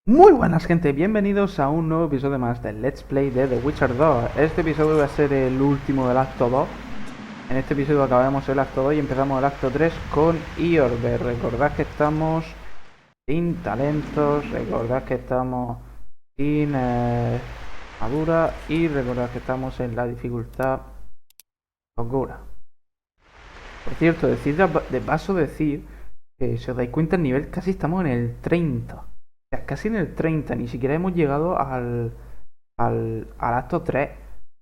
Muy buenas gente, bienvenidos a un nuevo episodio más del Let's Play de The Witcher 2. Este episodio va a ser el último del acto 2. En este episodio acabamos el acto 2 y empezamos el acto 3 con Iorveth. Recordad que estamos sin talentos, recordad que estamos sin armadura y recordad que estamos en la dificultad Locura. Por cierto, de paso decir que si os dais cuenta el nivel casi estamos en el 30. Casi en el 30, ni siquiera hemos llegado al acto 3.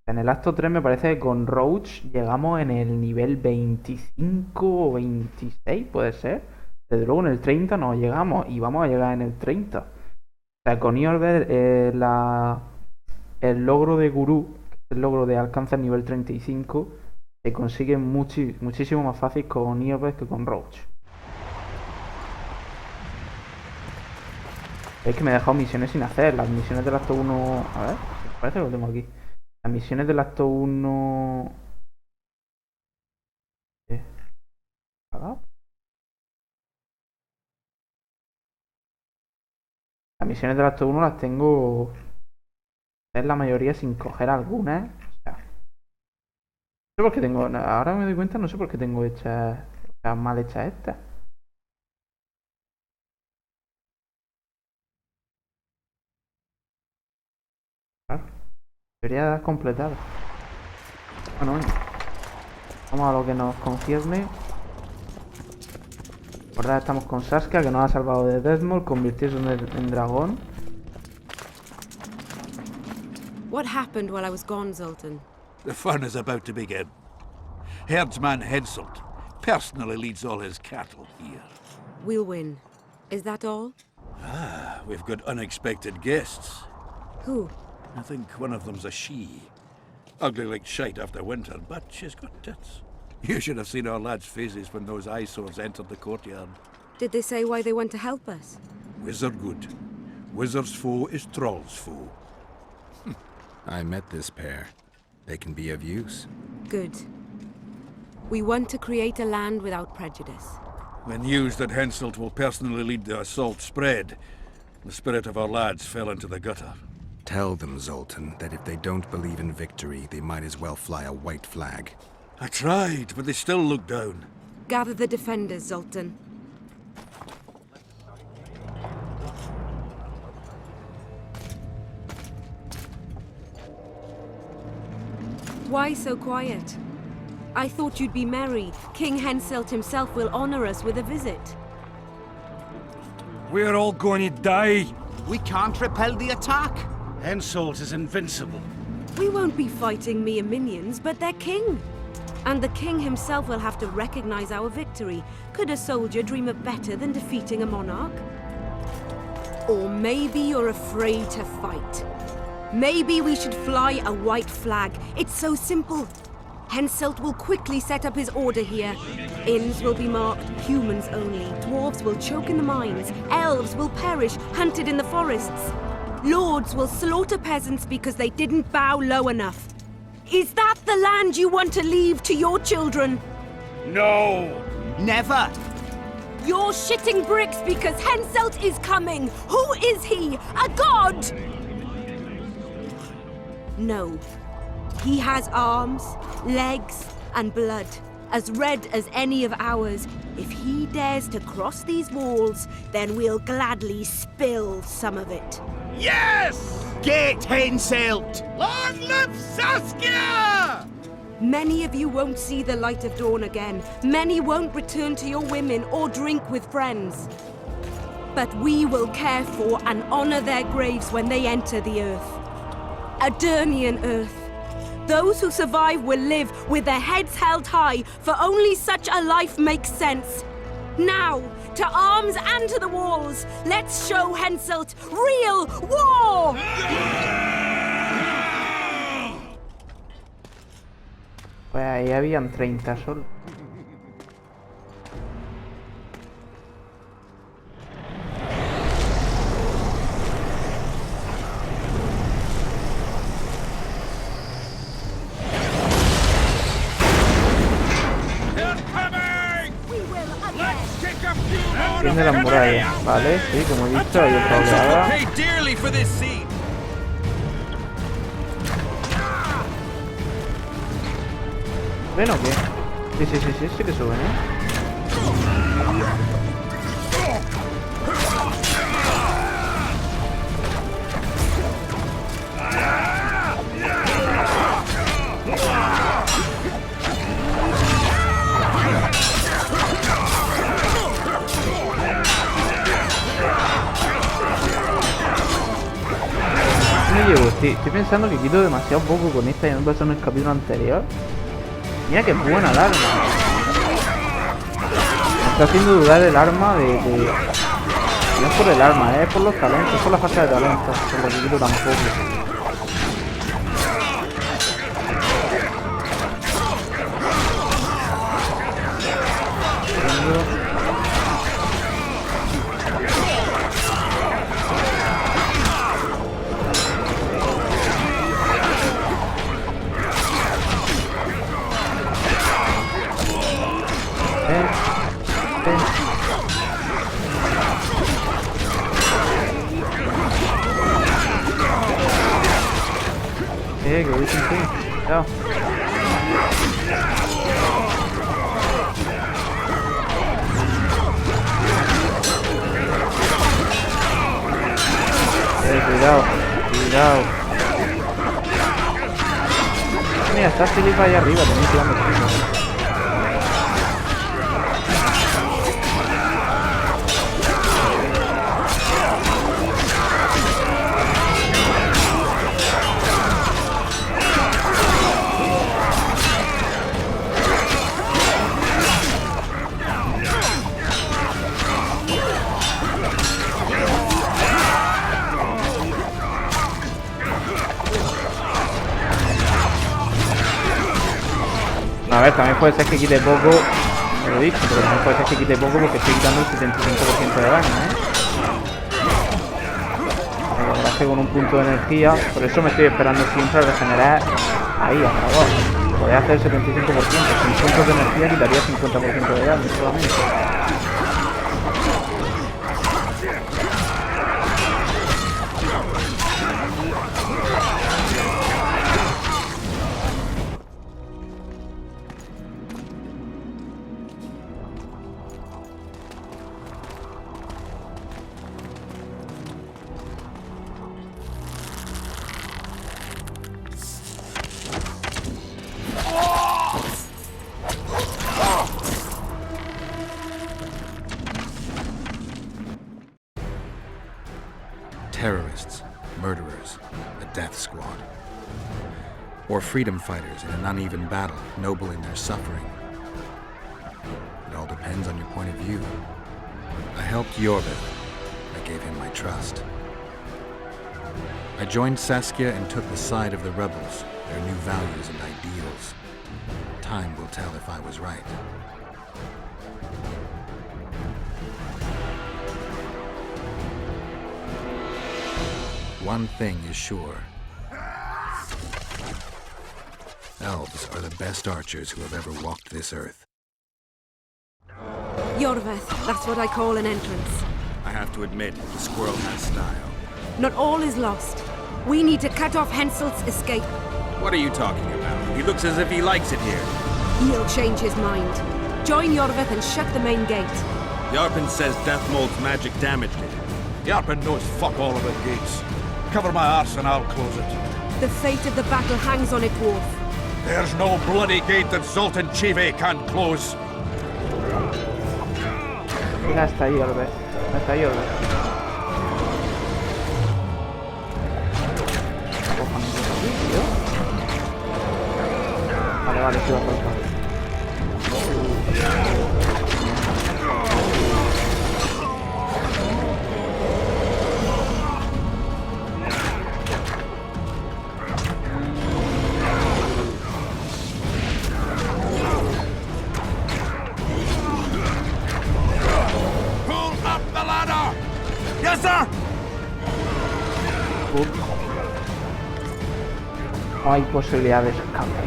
En el acto 3 me parece que con Roche llegamos en el nivel 25 o 26, puede ser. Desde luego en el 30 no llegamos y vamos a llegar en el 30. O sea, con Iorveth el logro de Gurú, el logro de alcanzar el nivel 35, se consigue muchísimo más fácil con Iorveth que con Roche. Es que me he dejado misiones sin hacer. Las misiones del acto 1... A ver, parece que lo tengo aquí. Las misiones del acto 1... Las misiones del acto 1 las tengo... Es la mayoría sin coger algunas. O sea, no sé por qué tengo... Ahora me doy cuenta, no sé por qué tengo hechas... O sea, mal hechas estas. Claro. Debería dar completado. Bueno, venga. Vamos a lo que nos concierne. Ahora estamos con Saskia, que nos ha salvado de Deathmold, convirtiéndose en dragón. What happened while I was gone, Zoltan? The fun is about to begin. Herdsman Henselt personally leads all his cattle here. We'll win. Is that all? We've got unexpected guests. Who? I think one of them's a she. Ugly like shite after winter, but she's got tits. You should have seen our lads' faces when those eyesores entered the courtyard. Did they say why they want to help us? Wizard good. Wizard's foe is troll's foe. I met this pair. They can be of use. Good. We want to create a land without prejudice. When news that Henselt will personally lead the assault spread, the spirit of our lads fell into the gutter. Tell them, Zoltan, that if they don't believe in victory, they might as well fly a white flag. I tried, but they still look down. Gather the defenders, Zoltan. Why so quiet? I thought you'd be merry. King Henselt himself will honor us with a visit. We're all going to die. We can't repel the attack. Henselt is invincible. We won't be fighting mere minions, but their king. And the king himself will have to recognize our victory. Could a soldier dream of better than defeating a monarch? Or maybe you're afraid to fight. Maybe we should fly a white flag. It's so simple. Henselt will quickly set up his order here. Inns will be marked humans only. Dwarves will choke in the mines. Elves will perish, hunted in the forests. Lords will slaughter peasants because they didn't bow low enough. Is that the land you want to leave to your children? No! Never! You're shitting bricks because Henselt is coming! Who is he? A god? No. He has arms, legs, and blood, as red as any of ours. If he dares to cross these walls, then we'll gladly spill some of it. Yes! Get Henselt! Long live Saskia! Many of you won't see the light of dawn again. Many won't return to your women or drink with friends. But we will care for and honor their graves when they enter the earth. Adernian earth. Those who survive will live with their heads held high, for only such a life makes sense. Now, to arms and to the walls, let's show Henselt real war! Pues ahí habían 30 solo. Fin de las murallas. Vale, sí, como he dicho, hay otra oleada. Pay dearly for this scene. ¿Ven o qué? Sí que suben, Estoy pensando que quito demasiado poco con esta y no pasó en el capítulo anterior. Mira que buena el arma. Me está haciendo dudar el arma de... No es por el arma, es por los talentos, es por la falta de talentos, por lo que quito tampoco. Que dicen sí. Chao. Cuidado. Mira, está Philip ahí arriba, también tirando chicos. A ver, también puede ser que quite poco, no lo he dicho, pero también puede ser que quite poco porque estoy quitando el 75% de daño, La verdad es que con un punto de energía, por eso me estoy esperando siempre a regenerar ahí, a favor. Podría hacer el 75%, sin puntos de energía quitaría 50% de daño solamente. Terrorists, murderers, a death squad. Or freedom fighters in an uneven battle, noble in their suffering. It all depends on your point of view. I helped Iorveth. I gave him my trust. I joined Saskia and took the side of the rebels, their new values and ideals. Time will tell if I was right. One thing is sure. Elves are the best archers who have ever walked this earth. Iorveth, that's what I call an entrance. I have to admit, the squirrel has style. Not all is lost. We need to cut off Henselt's escape. What are you talking about? He looks as if he likes it here. He'll change his mind. Join Iorveth and shut the main gate. Yarpen says Deathmold's magic damaged it. Yarpen knows fuck all about gates. Cover my arse and I'll close it. The fate of the battle hangs on it, dwarf. There's no bloody gate that Zoltan Chive can't close. Mira, hasta ahí, Iorveth. Hasta ahí, Iorveth. Vale, sí va a faltar. Yes, sir! No hay posibilidad de escape.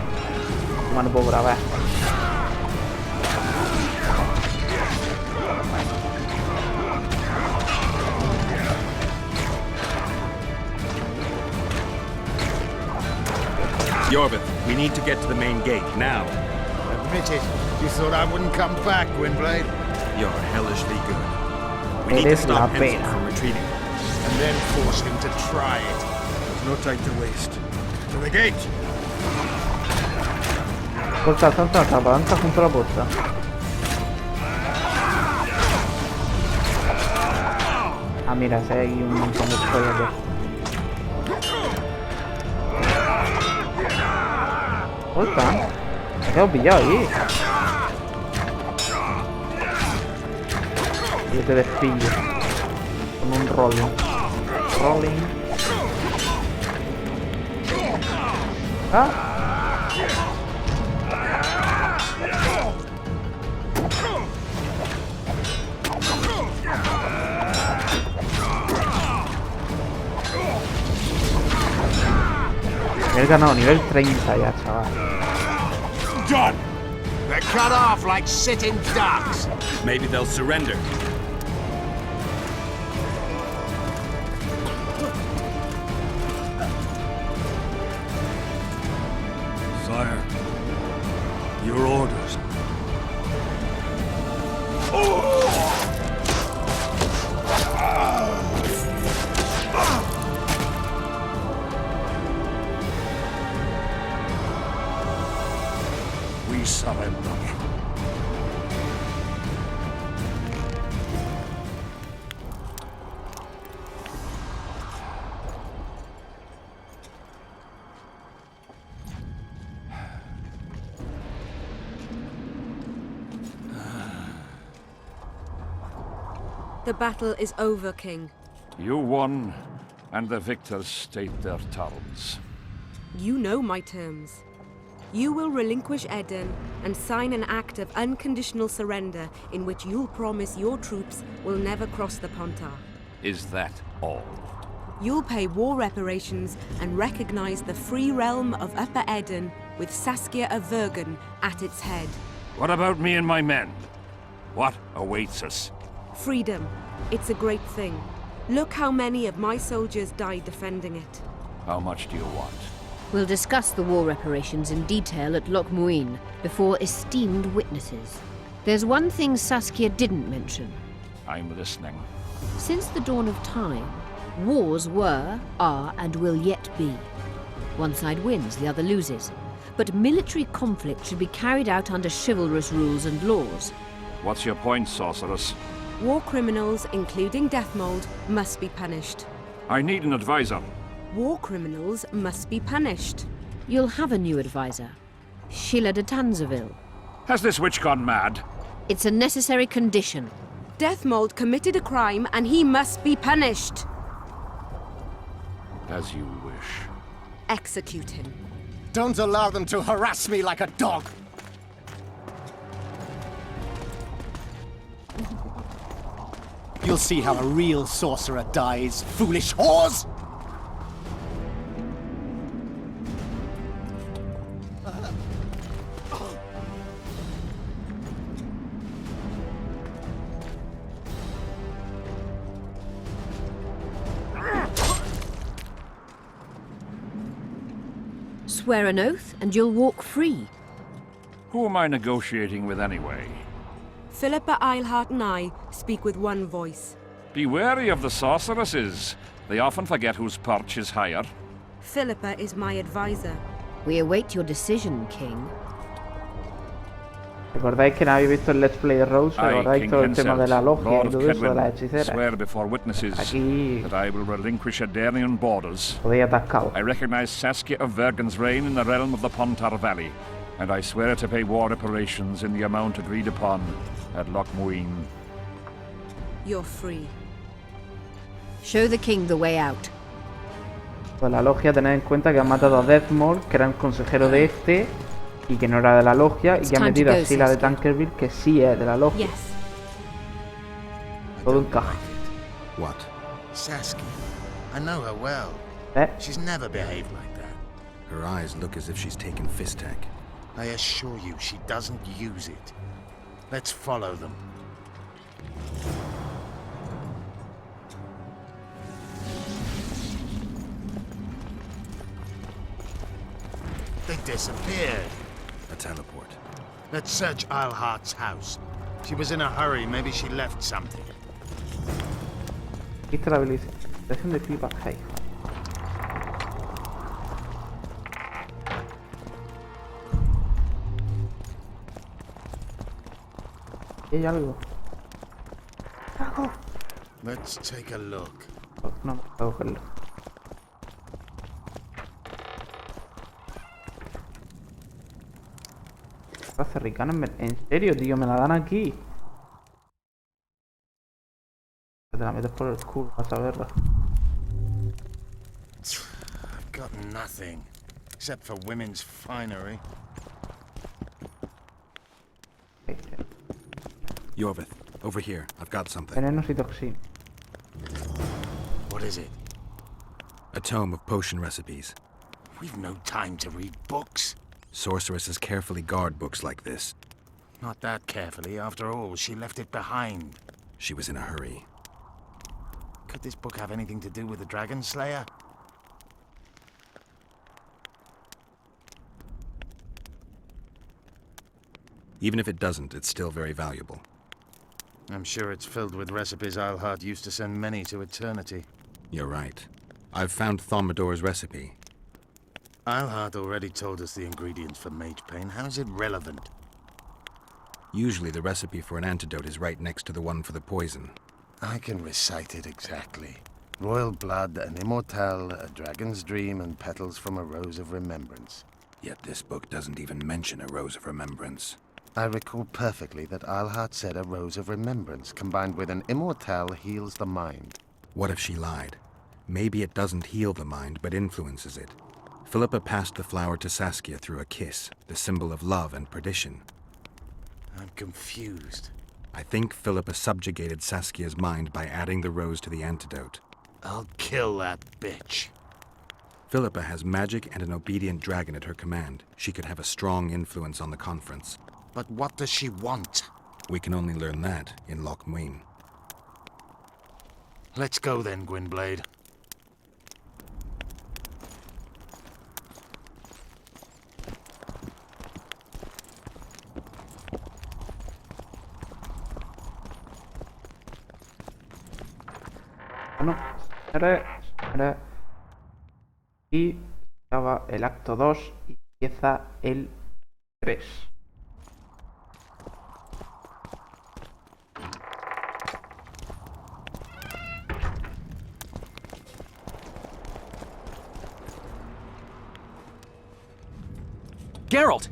Como no puedo grabar. Iorveth, we need to get to the main gate, now. Admit it. You thought I wouldn't come back, Gwynblade? You're hellishly good. We need to Eres stop la Henson pena. from retreating. And then force him to try it. There's no time to waste. To the gate! Porta tanta la palanca junto a la puerta. Ah, mira, si hay un montón de cosas aquí. Porta. Me quedo pillado ahí. Y te despillo. Con un rolling. Rolling. Ah. He ganado nivel 30 ya, chaval. Done! They're cut off like sitting ducks. Maybe they'll surrender. Sire, your orders. We surrender. The battle is over, King. You won, and the victors state their terms. You know my terms. You will relinquish Eden and sign an act of unconditional surrender in which you'll promise your troops will never cross the Pontar. Is that all? You'll pay war reparations and recognize the free realm of Upper Eden with Saskia of Vergen at its head. What about me and my men? What awaits us? Freedom. It's a great thing. Look how many of my soldiers died defending it. How much do you want? We'll discuss the war reparations in detail at Loch Muin before esteemed witnesses. There's one thing Saskia didn't mention. I'm listening. Since the dawn of time, wars were, are, and will yet be. One side wins, the other loses. But military conflict should be carried out under chivalrous rules and laws. What's your point, sorceress? War criminals, including Deathmold, must be punished. I need an advisor. War criminals must be punished. You'll have a new advisor, Sheila de Tanzeville. Has this witch gone mad? It's a necessary condition. Deathmold committed a crime and he must be punished. As you wish. Execute him. Don't allow them to harass me like a dog. You'll see how a real sorcerer dies, foolish whores! Swear an oath and you'll walk free. Who am I negotiating with anyway? Philippa Eilhart and I speak with one voice. Be wary of the sorceresses. They often forget whose perch is higher. Philippa is my advisor. We await your decision, King. ¿Recordáis que no habéis visto el Let's Play de Roche? I, ¿Recordáis King todo el tema de la Henselt, logia y Lord of todo eso de las Kedwin, hechiceras? swear before witnesses Aquí that I will relinquish Adarian borders. podéis atascados. I recognize Saskia of Vergen's reign in the realm of the Pontar Valley, and I swear to pay war reparations in the amount agreed upon at Loch Muin. You're free. Show the king the way out. Pues la logia, tened en cuenta que han matado a Deathmold, que era un consejero de este, y que no era de la logia, y que han time to metido a go, Sheila de Saskia. Tankerville, que sí es de la logia. Yes. Todo encaja. What? Saskia. I know her well. She's never behaved like that. Her eyes look as if she's taken Fistek. I assure you, she doesn't use it. Let's follow them. They disappeared. A teleport. Let's search Eilhart's house. She was in a hurry. Maybe she left something. Aquí está la habilitación de pipa. Hey. Aquí hay algo. ¡Algo! Let's take a look. No, puedo cogerlo. ¿En serio, tío? ¿Me la dan aquí? Te la metes por el culo, vas a verla. I've got nothing. Except for women's finery. Iorveth, over here. I've got something. Venenos y toxina. What is it? A tome of potion recipes. We've no time to read books. Sorceresses carefully guard books like this. Not that carefully. After all, she left it behind. She was in a hurry. Could this book have anything to do with the Dragon Slayer? Even if it doesn't, it's still very valuable. I'm sure it's filled with recipes Eilhart used to send many to eternity. You're right. I've found Thaumadore's recipe. Eilhart already told us the ingredients for mage pain. How is it relevant? Usually the recipe for an antidote is right next to the one for the poison. I can recite it exactly. Royal blood, an immortelle, a dragon's dream, and petals from a rose of remembrance. Yet this book doesn't even mention a rose of remembrance. I recall perfectly that Eilhart said a rose of remembrance combined with an immortelle heals the mind. What if she lied? Maybe it doesn't heal the mind, but influences it. Philippa passed the flower to Saskia through a kiss, the symbol of love and perdition. I'm confused. I think Philippa subjugated Saskia's mind by adding the rose to the antidote. I'll kill that bitch. Philippa has magic and an obedient dragon at her command. She could have a strong influence on the conference. But what does she want? We can only learn that in Loch Muin. Let's go then, Gwynblade. Bueno, señores, y acaba el acto 2 y empieza el 3. Geralt!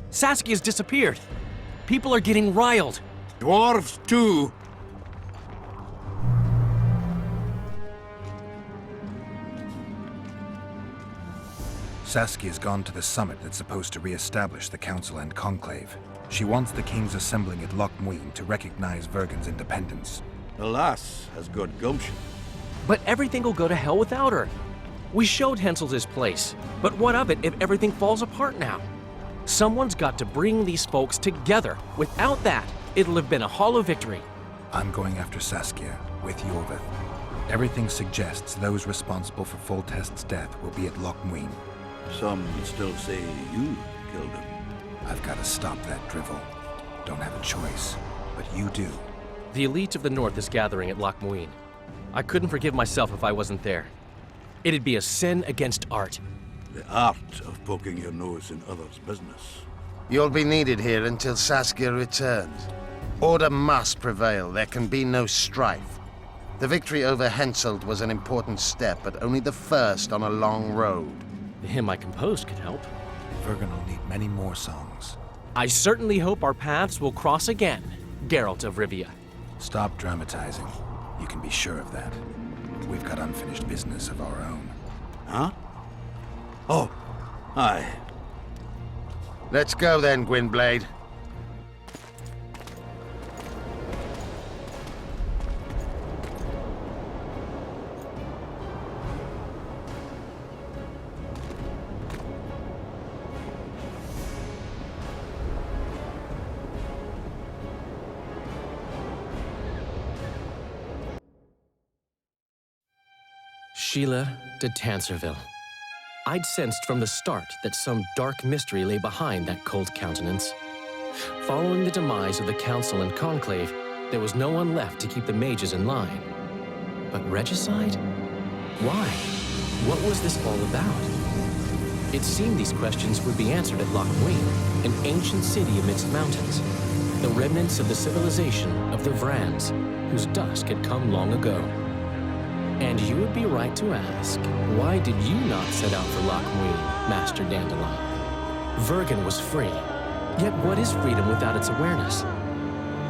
Saskia's disappeared. People are getting riled. Dwarves, too. Saskia's gone to the summit that's supposed to re-establish the Council and Conclave. She wants the kings assembling at Loch Muin to recognize Vergen's independence. The lass has got gumption. But everything will go to hell without her. We showed Hensel's his place. But what of it if everything falls apart now? Someone's got to bring these folks together. Without that, it'll have been a hollow victory. I'm going after Saskia, with Iorveth. Everything suggests those responsible for Foltest's death will be at Loch Muin. Some still say you killed him. I've got to stop that drivel. Don't have a choice, but you do. The elite of the North is gathering at Loch Muin. I couldn't forgive myself if I wasn't there. It'd be a sin against art. The art of poking your nose in others' business. You'll be needed here until Saskia returns. Order must prevail. There can be no strife. The victory over Henselt was an important step, but only the first on a long road. The hymn I composed could help. Vergen will need many more songs. I certainly hope our paths will cross again, Geralt of Rivia. Stop dramatizing. You can be sure of that. We've got unfinished business of our own. Huh? Oh, aye. Let's go then, Gwynblade. Sheila de Tanserville. I'd sensed from the start that some dark mystery lay behind that cold countenance. Following the demise of the Council and Conclave, there was no one left to keep the mages in line. But regicide? Why? What was this all about? It seemed these questions would be answered at Loch Muin, an ancient city amidst mountains, the remnants of the civilization of the Vrans, whose dusk had come long ago. And you would be right to ask, why did you not set out for Loch Muin, Master Dandelion? Vergen was free, yet what is freedom without its awareness?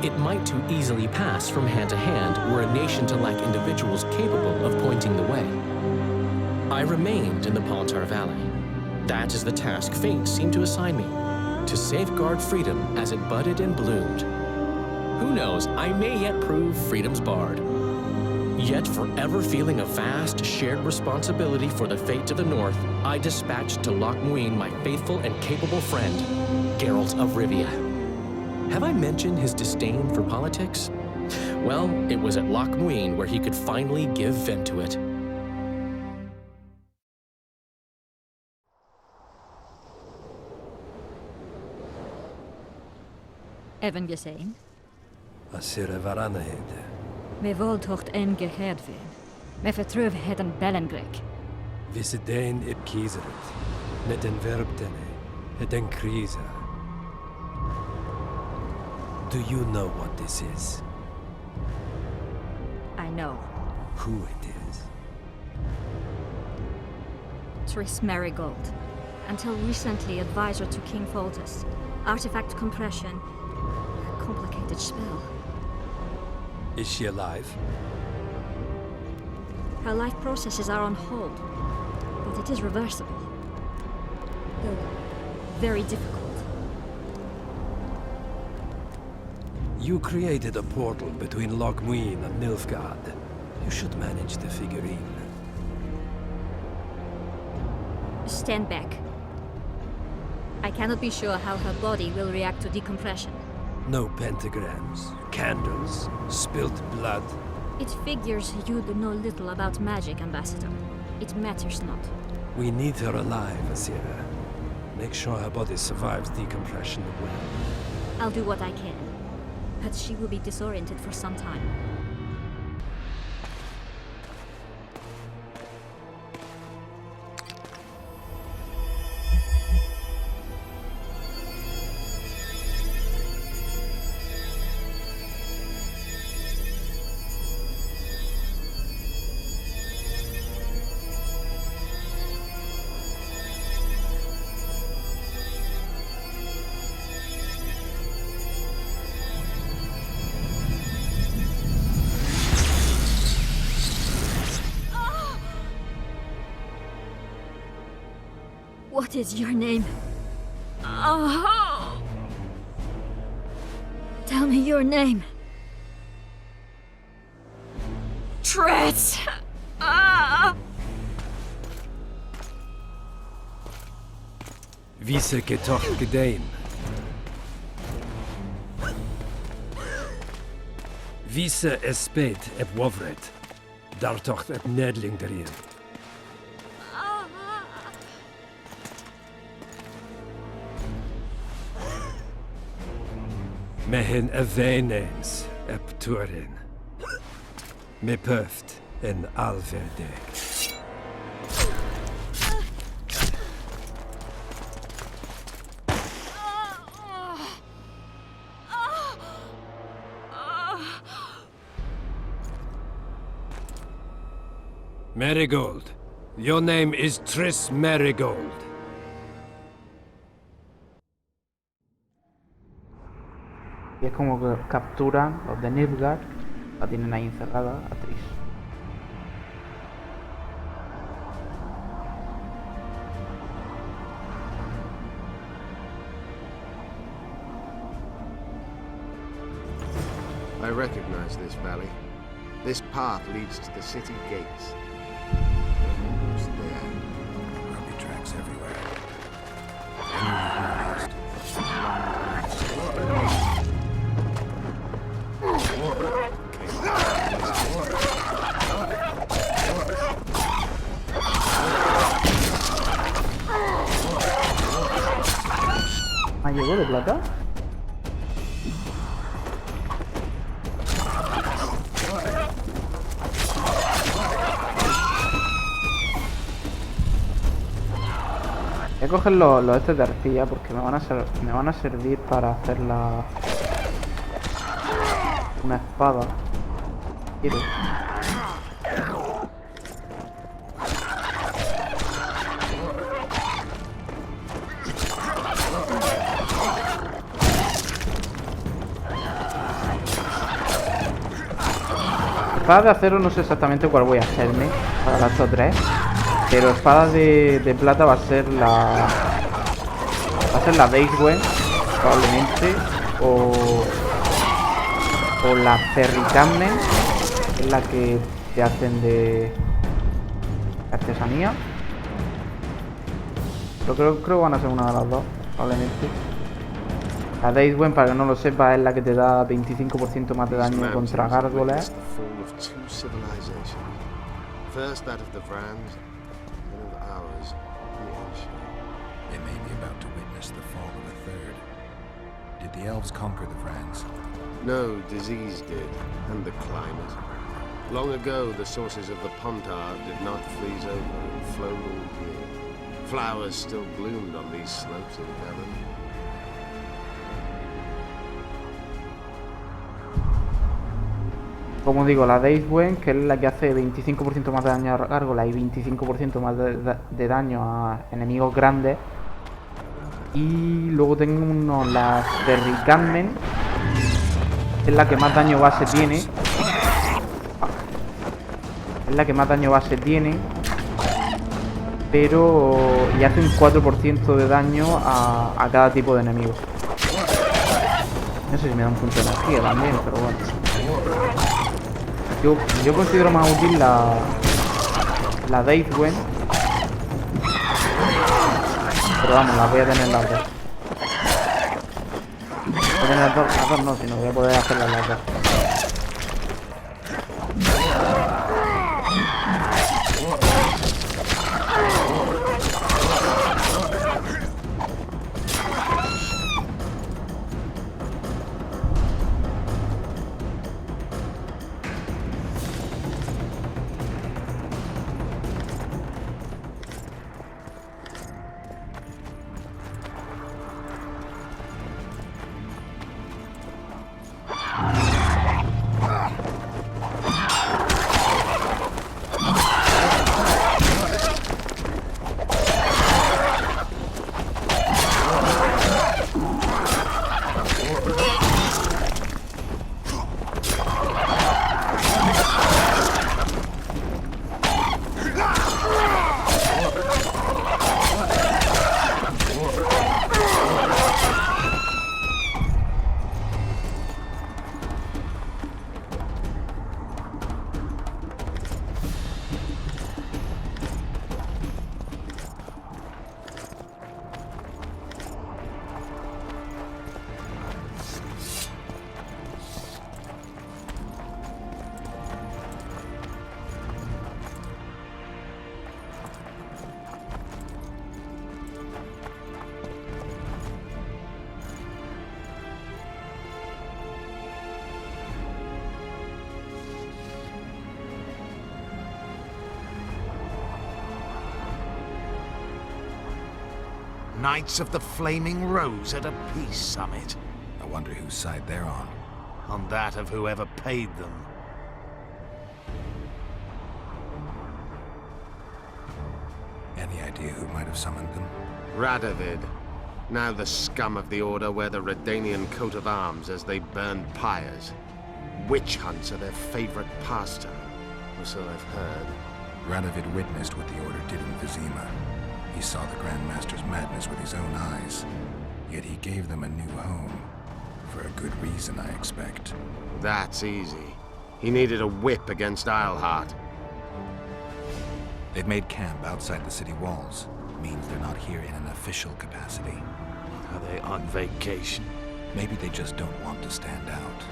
It might too easily pass from hand to hand were a nation to lack individuals capable of pointing the way. I remained in the Palantir Valley. That is the task fate seemed to assign me, to safeguard freedom as it budded and bloomed. Who knows, I may yet prove freedom's bard. Yet forever feeling a vast, shared responsibility for the fate of the North, I dispatched to Loch Muin my faithful and capable friend, Geralt of Rivia. Have I mentioned his disdain for politics? Well, it was at Loch Muin where he could finally give vent to it. Even gezien? Asira varanheid. Me voltocht en geheerd werden. Me vertrouwen het een bellengrek. Visse dein ib kiezeret. Net en verbtene. Het en kriza. Do you know what this is? I know. Who it is? Triss Marigold. Until recently advisor to King Foltest. Artifact compression. A complicated spell. Is she alive? Her life processes are on hold. But it is reversible. Though very difficult. You created a portal between Loch Muin and Nilfgaard. You should manage the figurine. Stand back. I cannot be sure how her body will react to decompression. No pentagrams, candles, spilt blood. It figures you do know little about magic, Ambassador. It matters not. We need her alive, Asira. Make sure her body survives decompression well. I'll do what I can. But she will be disoriented for some time. What is your name? Oh! Tell me your name. Triss! Vise getoch gedein. Vise espet eb wovret. Dartocht eb nedling derin. Mehen eveneens eb turin. Me puft en alverdeg. Marigold. Your name is Triss Marigold. Y es como que capturan los de Nilfgaard, la tienen ahí encerrada a Triss. I recognize this valley. This path leads to the city gates. Almost there. Ruby tracks everywhere. llevo de plata? Voy a coger los estos de arcilla porque me van a servir para hacer una espada. Quiero. Espada de acero no sé exactamente cuál voy a hacerme para las otras 3. Pero espada de plata va a ser la Base, probablemente. O la Ferricamen, que es la que te hacen de artesanía. Pero creo que van a ser una de las dos, probablemente. La Dacewen, para que no lo sepa, es la que te da 25% más de daño contra gárgolas. They may be about to witness the fall of a third. Did the elves conquer the Vrans? No, disease did, and the climate. Long ago, the sources of the Pontard did not freeze over and flowed all year. Flowers still bloomed on these slopes in Devon. Como digo, la Dacewen, que es la que hace 25% más de daño a gárgolas y 25% más de daño a enemigos grandes. Y luego tengo las Ferricamen, que es la que más daño base tiene. Es la que más daño base tiene. Pero... y hace un 4% de daño a cada tipo de enemigo. No sé si me da un punto de energía también, pero bueno. Yo considero más útil la Dacewen. Pero vamos, la voy a tener las dos. Voy a tener las dos no, sino voy a poder hacerlas las dos. Knights of the Flaming Rose at a peace summit. I wonder whose side they're on. On that of whoever paid them. Any idea who might have summoned them? Radovid. Now the scum of the Order wear the Redanian coat of arms as they burn pyres. Witch hunts are their favorite pastime, or so I've heard. Radovid witnessed what the Order did in Vizima. He saw the Grand Master's madness with his own eyes. Yet he gave them a new home. For a good reason, I expect. That's easy. He needed a whip against Isleheart. They've made camp outside the city walls. Means they're not here in an official capacity. Are they on vacation? Maybe they just don't want to stand out.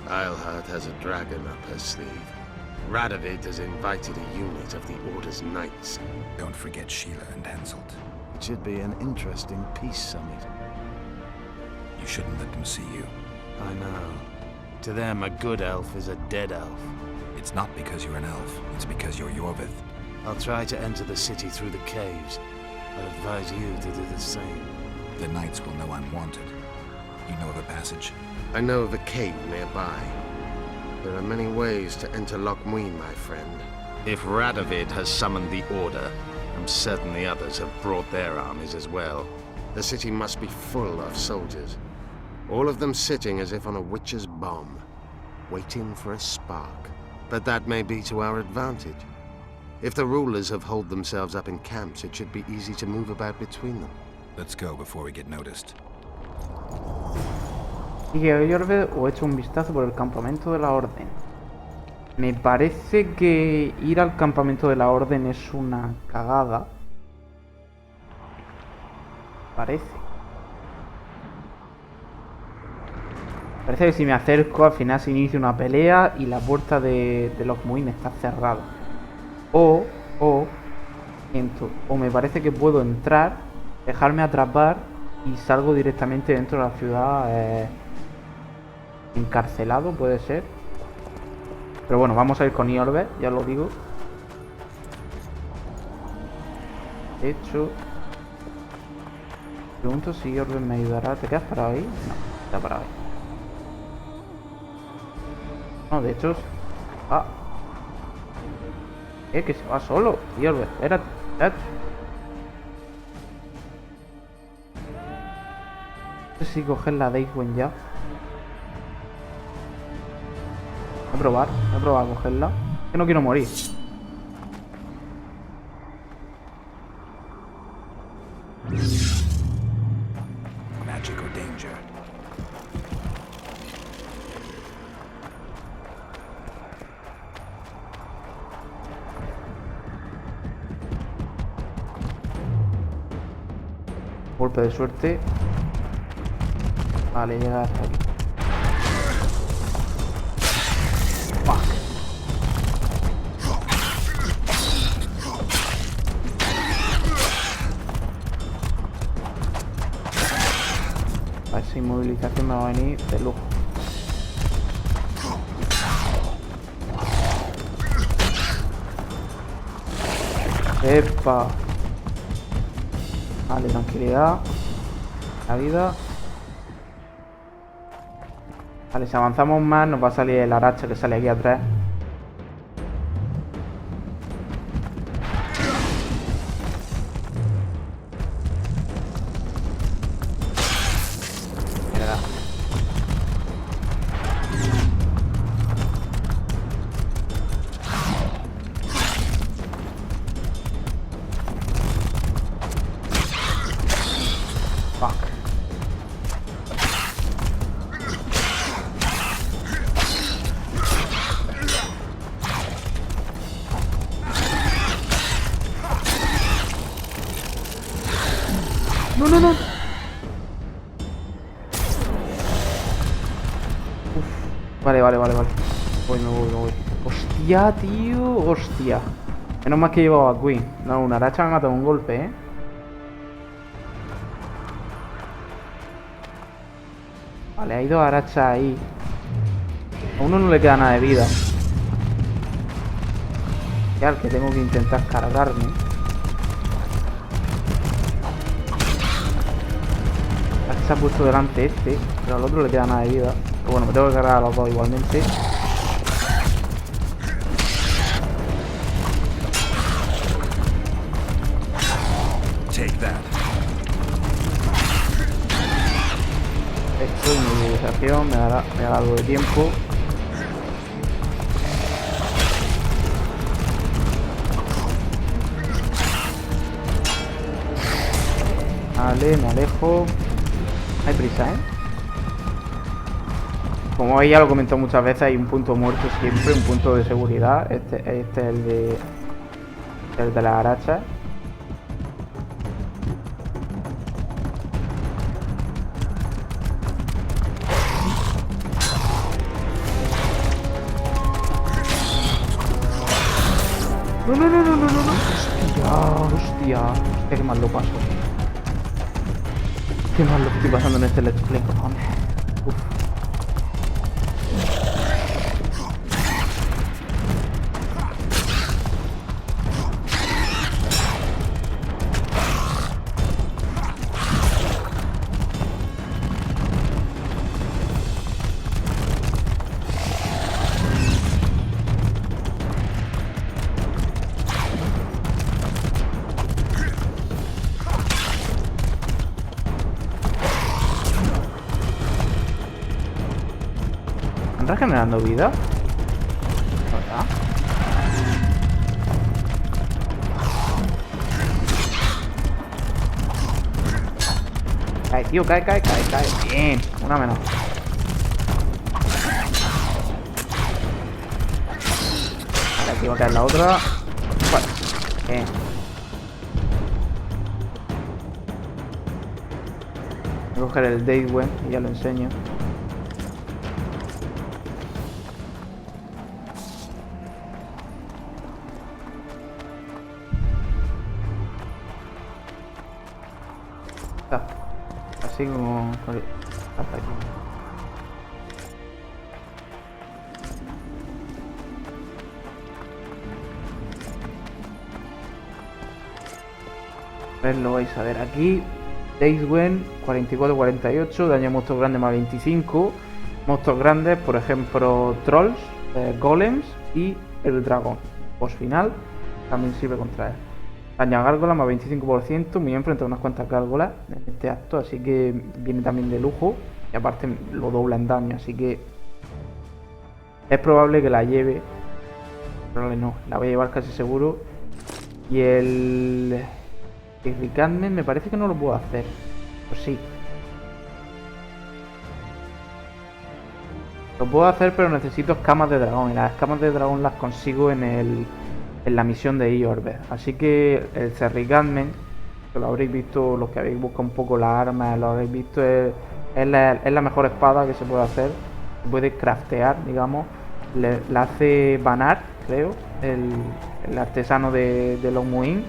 Isleheart has a dragon up her sleeve. Radovid has invited a unit of the Order's knights. Don't forget Sheila and Henselt. It should be an interesting peace summit. You shouldn't let them see you. I know. To them, a good elf is a dead elf. It's not because you're an elf. It's because you're Iorveth. I'll try to enter the city through the caves. I advise you to do the same. The knights will know I'm wanted. You know of a passage? I know of a cave nearby. There are many ways to enter Lochmuin, my friend. If Radovid has summoned the Order, I'm certain the others have brought their armies as well. The city must be full of soldiers. All of them sitting as if on a witch's bomb, waiting for a spark. But that may be to our advantage. If the rulers have holed themselves up in camps, it should be easy to move about between them. Let's go before we get noticed. Sigue a Iorveth o echa un vistazo por el campamento de la Orden. Me parece que ir al campamento de la Orden es una cagada. Parece que si me acerco al final se inicia una pelea y la puerta de Lochmuin está cerrada. O me parece que puedo entrar, dejarme atrapar y salgo directamente dentro de la ciudad encarcelado, puede ser. Pero bueno, vamos a ir con Iorveth, ya lo digo. De hecho, pregunto si Iorveth me ayudará. ¿Te quedas parado ahí? No, está parado ahí. No, de hecho... Ah. Que se va solo. Iorveth, espérate. No sé si coger la Daywen ya. Voy a probar a cogerla. Que no quiero morir. Magic or danger. Golpe de suerte. Vale, llega hasta aquí. Esa inmovilización me va a venir de lujo. ¡Epa! Vale, tranquilidad. La vida. Vale, si avanzamos más nos va a salir el aracha que sale aquí atrás. No. Uf. Vale. Me voy. Hostia, tío. Hostia. Menos mal que llevaba a Queen. No, una aracha me ha matado un golpe, ¿eh? Vale, hay dos arachas ahí. A uno no le queda nada de vida. Ya, el que tengo que intentar cargarme. Se ha puesto delante este, pero al otro le queda nada de vida. Pero bueno, me tengo que cargar a los dos igualmente. Esto, inmovilización, me dará algo de tiempo. Vale, me alejo. Hay prisa, ¿eh? Como ella lo comentó muchas veces, hay un punto muerto siempre, un punto de seguridad. Este es el de las arachas. No. Hostia, qué mal lo paso. Qué mal lo estoy pasando en este let's play, cojones. Uf. ¿Están regenerando vida? ¿Verdad? Cae, tío, cae. Bien, una menos. Vale, aquí va a caer la otra. Vale, bien. Voy a coger el dije y ya lo enseño. Así como... hasta aquí. Pues lo vais a ver aquí. Dije 44-48, daño a monstruos grandes más 25. Monstruos grandes, por ejemplo, trolls, golems y el dragón. Boss final también sirve contra él. Daño a gárgolas más 25%, muy enfrente a unas cuantas gárgolas en este acto, así que viene también de lujo. Y aparte lo dobla en daño, así que es probable que la lleve. Probable no, la voy a llevar casi seguro. Y el Irricadme me parece que no lo puedo hacer. Pues sí. Lo puedo hacer, pero necesito escamas de dragón. Y las escamas de dragón las consigo en la misión de Iorveth. Así que el Irricadme, que lo habréis visto, los que habéis buscado un poco las armas, lo habréis visto, es la mejor espada que se puede hacer. Se puede craftear, digamos. La hace Banar, creo, el artesano de Locura.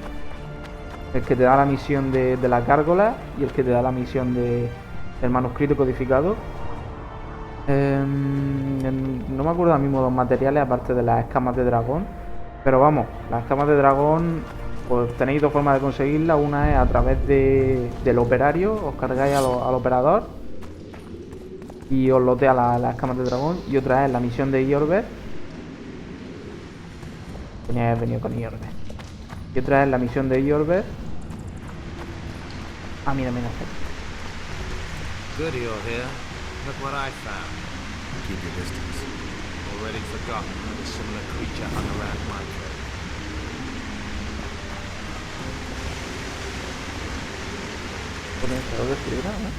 El que te da la misión de la gárgola y el que te da la misión del manuscrito codificado. No me acuerdo ahora mismo los materiales aparte de las escamas de dragón. Pero vamos, las escamas de dragón, pues tenéis dos formas de conseguirlas. Una es a través del operario, os cargáis al operador y os lotea las escamas de dragón. Y otra es la misión de Iorveth. Tenía que haber venido con Iorveth. Y otra es la misión de Iorveth. Ah, mira. Good you're here. Look what I found. Keep your distance. Already forgotten that a similar creature hung around my place. Conectador de fibra, ¿no?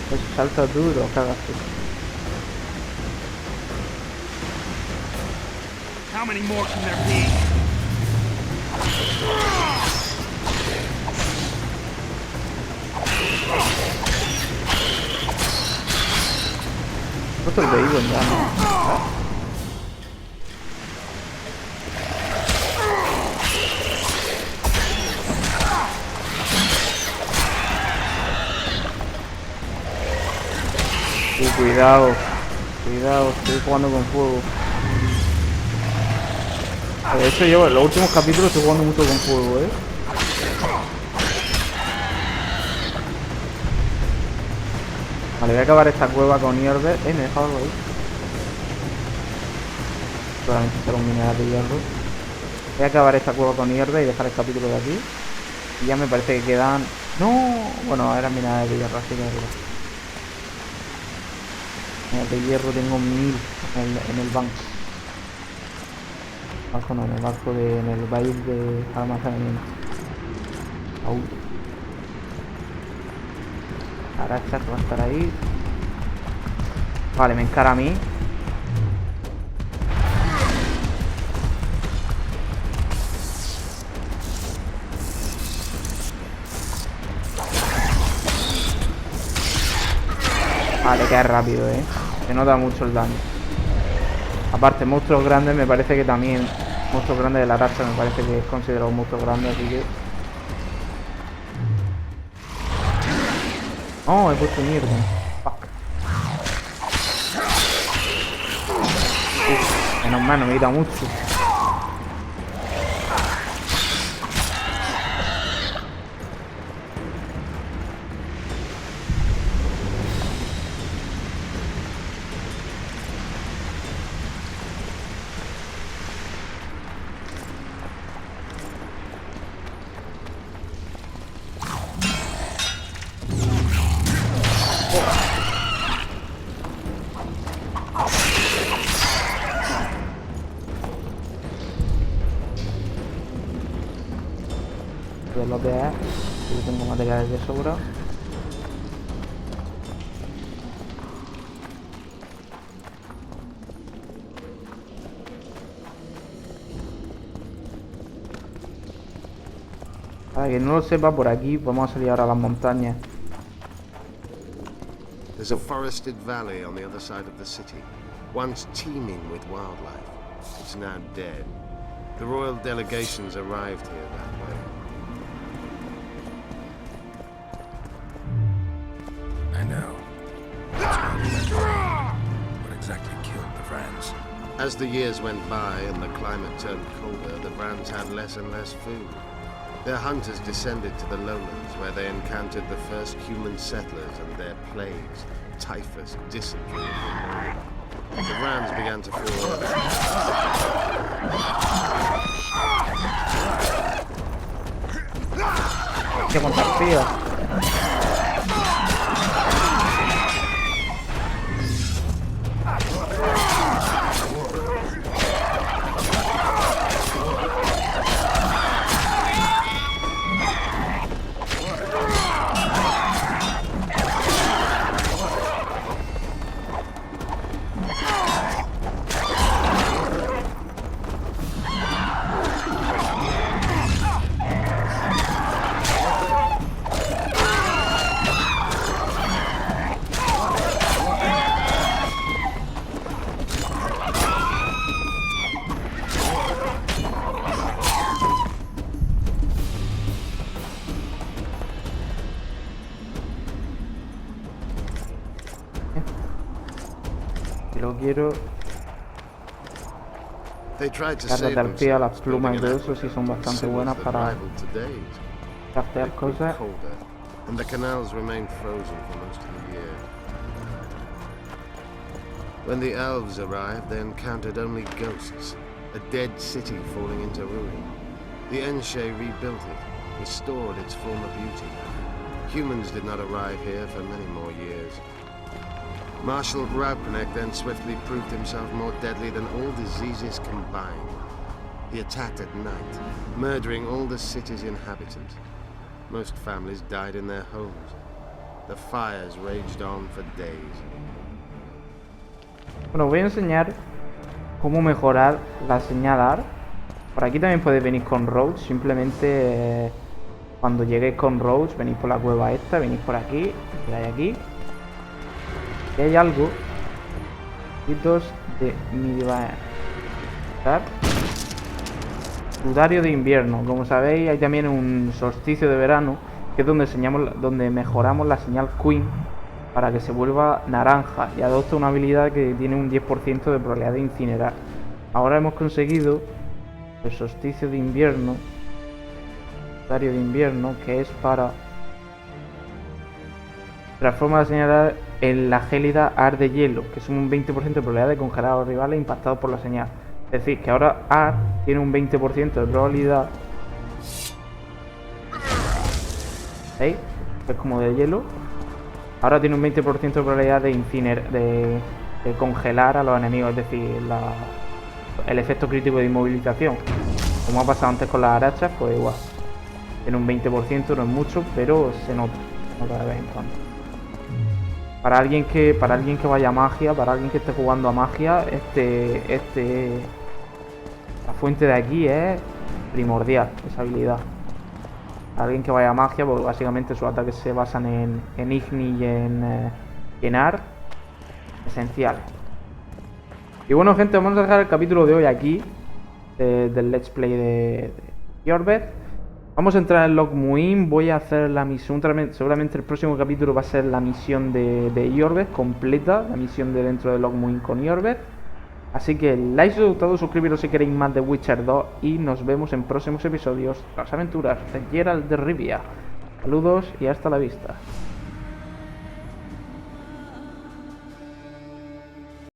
Pues salta duro, cagaste. How many more can there be? Otro de Pedid ya, ¿no? Cuidado, estoy jugando con fuego. De hecho, yo en los últimos capítulos estoy jugando mucho con fuego, Vale, voy a acabar esta cueva con Iorveth. Me he dejado algo ahí. Solamente será un mineral de hierro. Voy a acabar esta cueva con Iorveth y dejar el capítulo de aquí. Y ya me parece que quedan... ¡No! Bueno, eran minerales de hierro, así que... De hierro tengo 1000 en el banco. Banco no, en el banco en el baúl de almacenamiento. Aracha que va a estar ahí. Vale, me encara a mí. Vale, cae rápido, se nota mucho el daño. Aparte, monstruos grandes me parece que también... Monstruos grandes de la raza me parece que es considerado un monstruo grande, así que... Oh, he puesto mierda. Fuck. Menos mal, no me quita mucho. De lo que es, yo tengo materiales de sobra. Para que no lo sepa, por aquí vamos a salir ahora a las montañas. There's a forested valley on the other side of the city, once teeming with wildlife. It's now dead. The royal delegations arrived here that way. I know. It's hard. What exactly killed the Vrans? As the years went by and the climate turned colder, the Vrans had less and less food. Their hunters descended to the lowlands, where they encountered the first human settlers and their plagues, typhus, dysentery, and pneumonia. The Vrans began to fall ill. ¿Qué contar, Lo quiero. Cartas de arpía, las plumas de eso sí son bastante buenas para craftear cosas. And the canals remained frozen for most of the year. When the elves arrived, they encountered only ghosts, a dead city falling into ruin. The Enshe rebuilt it, restored its former beauty. Humans did not arrive here for many more years. Marshal Raupenek then swiftly proved himself more deadly than all diseases combined. He attacked at night, murdering all the city's inhabitants. Most families died in their homes. The fires raged on for days. Bueno, voy a enseñar cómo mejorar la señal AR. Por aquí también podéis venir con Roche. Simplemente cuando lleguéis con Roche, venís por la cueva esta, venís por aquí, llegáis aquí. Y hay algo. Hitos de Midivine. Sudario de invierno. Como sabéis, hay también un solsticio de verano, que es donde mejoramos la señal Queen para que se vuelva naranja y adopta una habilidad que tiene un 10% de probabilidad de incinerar. Ahora hemos conseguido el solsticio de invierno, sudario de invierno, que es para transforma la señal en la gélida AR de hielo, que es un 20% de probabilidad de congelar a los rivales impactados por la señal. Es decir, que ahora AR tiene un 20% de probabilidad. ¿Veis? Es como de hielo. Ahora tiene un 20% de probabilidad de congelar a los enemigos, es decir, el efecto crítico de inmovilización. Como ha pasado antes con las arachas, pues igual. Tiene un 20%, no es mucho, pero se nota de vez en cuando. Para alguien que vaya a magia, para alguien que esté jugando a magia, la fuente de aquí es primordial, esa habilidad. Para alguien que vaya a magia, porque básicamente sus ataques se basan en Igni y en AR, esenciales. Y bueno, gente, vamos a dejar el capítulo de hoy aquí, del Let's Play de Iorveth. Vamos a entrar en Locmuin, voy a hacer la misión, seguramente el próximo capítulo va a ser la misión de Iorveth completa, la misión de dentro de Locmuin con Iorveth. Así que like si os ha gustado, suscribiros si queréis más de Witcher 2 y nos vemos en próximos episodios, las aventuras de Geralt de Rivia. Saludos y hasta la vista.